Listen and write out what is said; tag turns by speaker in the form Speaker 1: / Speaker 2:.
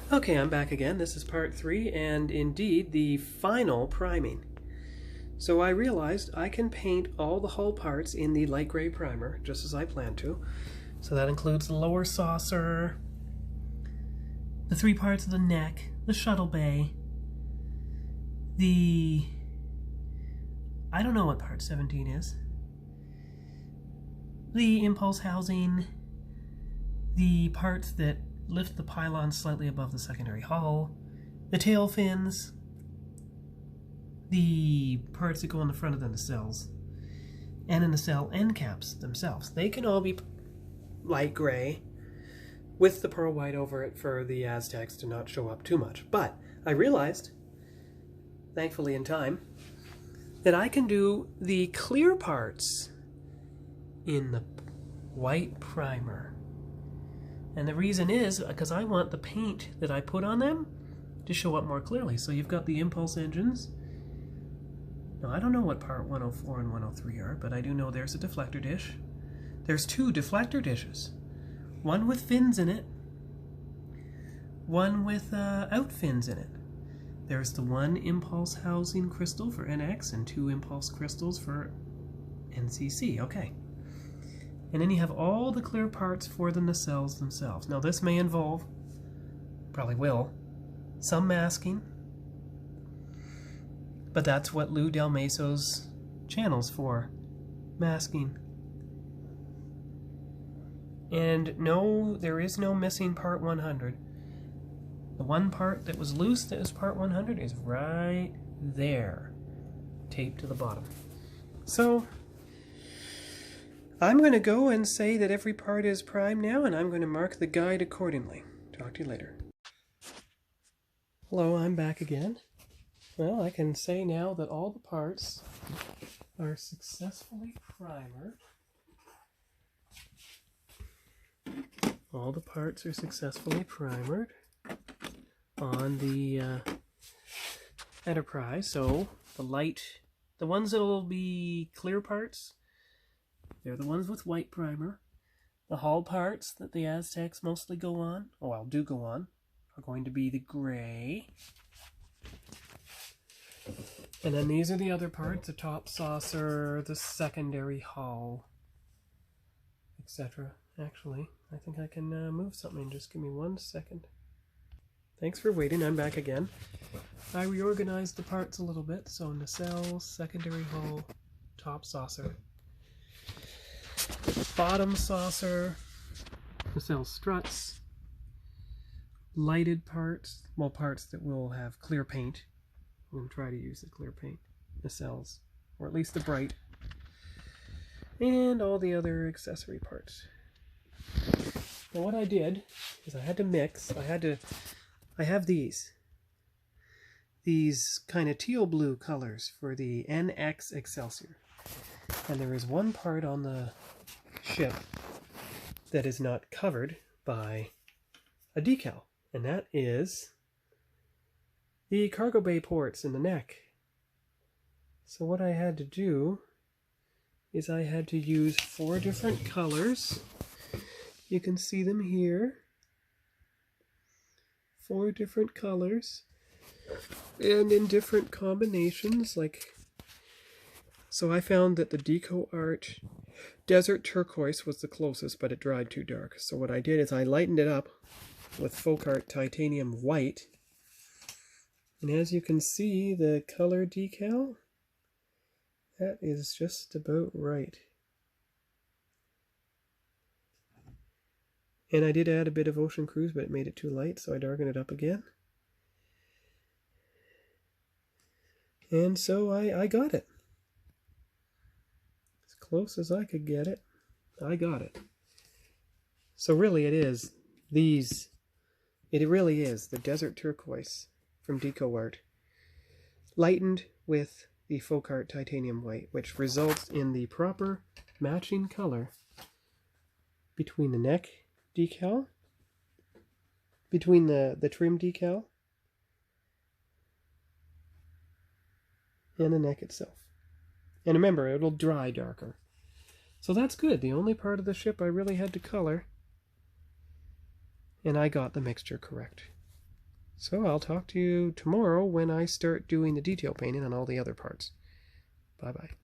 Speaker 1: Okay, I'm back again. This is part 3 and indeed the final priming. So I realized I can paint all the hull parts in the light gray primer just as I planned to. So that includes the lower saucer, the 3 parts of the neck, the shuttle bay, I don't know what part 17 is, the impulse housing, the parts that lift the pylon slightly above the secondary hull, the tail fins, the parts that go on the front of the nacelles, and in the nacelle end caps themselves. They can all be light gray with the pearl white over it for the Aztecs to not show up too much. But I realized, thankfully in time, that I can do the clear parts in the white primer. And the reason is because I want the paint that I put on them to show up more clearly. So you've got the impulse engines. Now I don't know what part 104 and 103 are, but I do know there's a deflector dish. There's 2 deflector dishes. One with fins in it, one with out fins in it. There's the 1 impulse housing crystal for NX and 2 impulse crystals for NCC. Okay. And then you have all the clear parts for the nacelles themselves. Now this may involve, probably will, some masking. But that's what Lou Del Meso's channel's for. Masking. And no, there is no missing part 100. The one part that was loose that is part 100 is right there. Taped to the bottom. So I'm going to go and say that every part is primed now, and I'm going to mark the guide accordingly. Talk to you later. Hello, I'm back again. Well, I can say now that all the parts are successfully primered. All the parts are successfully primered on the Enterprise. So the ones that will be clear parts, they're the ones with white primer. The hull parts that the Aztecs mostly go on, do go on, are going to be the gray. And then these are the other parts, the top saucer, the secondary hull, etc. Actually, I think I can move something. Just give me 1 second. Thanks for waiting, I'm back again. I reorganized the parts a little bit, so nacelle, secondary hull, top saucer. Bottom saucer, nacelle struts, lighted parts, parts that will have clear paint. I'm going to try to use the clear paint, nacelles, or at least the bright, and all the other accessory parts. Now what I did is I had to mix, I have these kind of teal blue colors for the NCC Excelsior. And there is one part on the ship that is not covered by a decal, and that is the cargo bay ports in the neck. So what I had to do is I had to use 4 different colors. You can see them here. 4 different colors, and in different combinations, so I found that the Deco Art Desert Turquoise was the closest, but it dried too dark. So what I did is I lightened it up with Folk Art Titanium White. And as you can see, the color decal, that is just about right. And I did add a bit of Ocean Cruise, but it made it too light, so I darkened it up again. And so I got it. As close as I could get it, I got it. So really it is it really is the Desert Turquoise from Deco Art, lightened with the Folk Art Titanium White, which results in the proper matching color between the neck decal, between the trim decal, and the neck itself. And remember, it'll dry darker. So that's good. The only part of the ship I really had to color, and I got the mixture correct. So I'll talk to you tomorrow when I start doing the detail painting on all the other parts. Bye-bye.